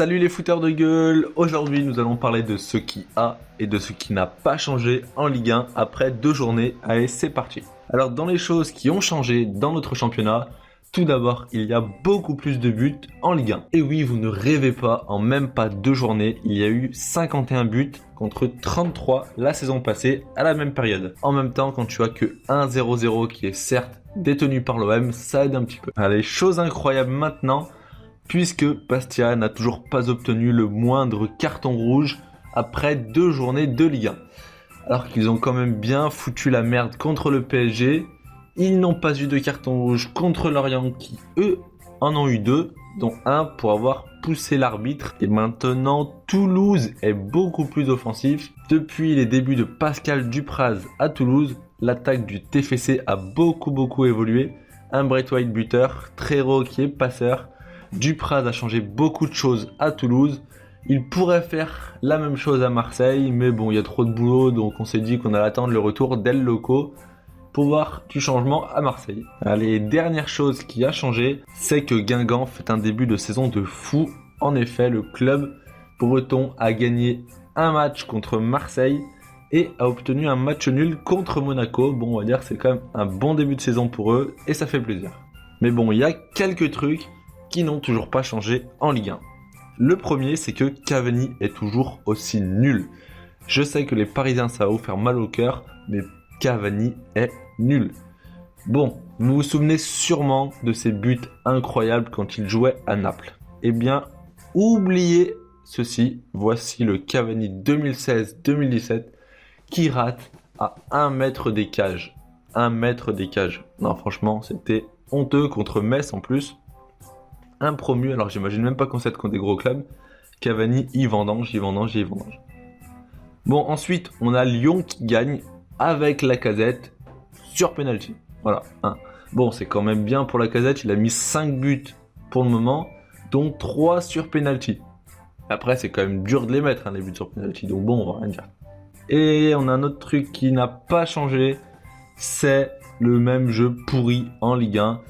Salut les footeurs de gueule. Aujourd'hui nous allons parler de ce qui a et de ce qui n'a pas changé en Ligue 1 après 2 journées. Allez, c'est parti. Alors dans les choses qui ont changé dans notre championnat, tout d'abord il y a beaucoup plus de buts en Ligue 1. Et oui, vous ne rêvez pas, en même pas 2 journées, il y a eu 51 buts contre 33 la saison passée à la même période. En même temps, quand tu as que 1-0-0 qui est certes détenu par l'OM, ça aide un petit peu. Allez, chose incroyable maintenant, puisque Bastia n'a toujours pas obtenu le moindre carton rouge après 2 journées de Ligue 1. Alors qu'ils ont quand même bien foutu la merde contre le PSG, ils n'ont pas eu de carton rouge contre Lorient qui, eux, en ont eu 2, dont un pour avoir poussé l'arbitre. Et maintenant, Toulouse est beaucoup plus offensif. Depuis les débuts de Pascal Dupraz à Toulouse, l'attaque du TFC a beaucoup évolué. Un Braithwaite buteur, Trero qui est passeur. Dupraz a changé beaucoup de choses à Toulouse. Il pourrait faire la même chose à Marseille, mais bon, il y a trop de boulot, donc on s'est dit qu'on allait attendre le retour d'El Loco pour voir du changement à Marseille. Allez, dernière chose qui a changé, c'est que Guingamp fait un début de saison de fou. En effet, le club breton a gagné un match contre Marseille et a obtenu un match nul contre Monaco. Bon, on va dire que c'est quand même un bon début de saison pour eux et ça fait plaisir. Mais bon, il y a quelques trucs qui n'ont toujours pas changé en Ligue 1. Le premier, c'est que Cavani est toujours aussi nul. Je sais que les Parisiens, ça va vous faire mal au cœur, mais Cavani est nul. Bon, vous vous souvenez sûrement de ses buts incroyables quand il jouait à Naples. Eh bien, oubliez ceci, voici le Cavani 2016-2017 qui rate à 1 mètre des cages. 1 mètre des cages. Non, franchement, c'était honteux contre Metz en plus. Un promu, alors j'imagine même pas qu'on s'aide contre des gros clubs. Cavani, il vendange. Bon, ensuite, on a Lyon qui gagne avec Lacazette sur penalty. Voilà. Bon, c'est quand même bien pour Lacazette, il a mis 5 buts pour le moment, dont 3 sur penalty. Après, c'est quand même dur de les mettre, les buts sur penalty, donc bon, on va rien dire. Et on a un autre truc qui n'a pas changé, c'est le même jeu pourri en Ligue 1.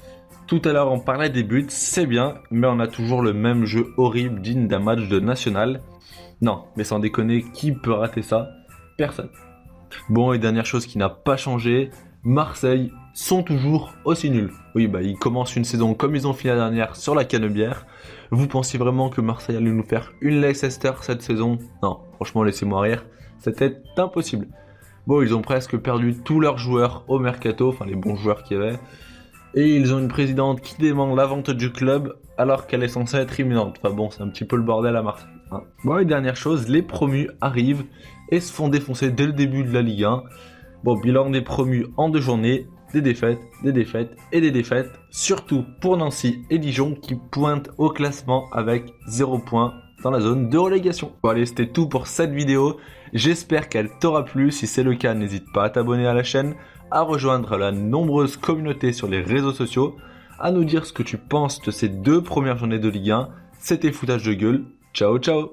Tout à l'heure, on parlait des buts, c'est bien, mais on a toujours le même jeu horrible digne d'un match de national. Non, mais sans déconner, qui peut rater ça? Personne. Bon, et dernière chose qui n'a pas changé, Marseille sont toujours aussi nuls. Oui, ils commencent une saison comme ils ont fini la dernière sur la Canebière. Vous pensiez vraiment que Marseille allait nous faire une Leicester cette saison? Non, franchement, laissez-moi rire, c'était impossible. Bon, ils ont presque perdu tous leurs joueurs au mercato, enfin les bons joueurs qu'il y avait. Et ils ont une présidente qui demande la vente du club alors qu'elle est censée être imminente. Enfin bon, c'est un petit peu le bordel à Marseille. Bon, et dernière chose, les promus arrivent et se font défoncer dès le début de la Ligue 1. Bon, bilan des promus en 2 journées, des défaites et des défaites. Surtout pour Nancy et Dijon qui pointent au classement avec 0 points dans la zone de relégation. Bon allez, c'était tout pour cette vidéo. J'espère qu'elle t'aura plu. Si c'est le cas, n'hésite pas à t'abonner à la chaîne, à rejoindre la nombreuse communauté sur les réseaux sociaux, à nous dire ce que tu penses de ces 2 premières journées de Ligue 1. C'était Foutage de gueule. Ciao ciao.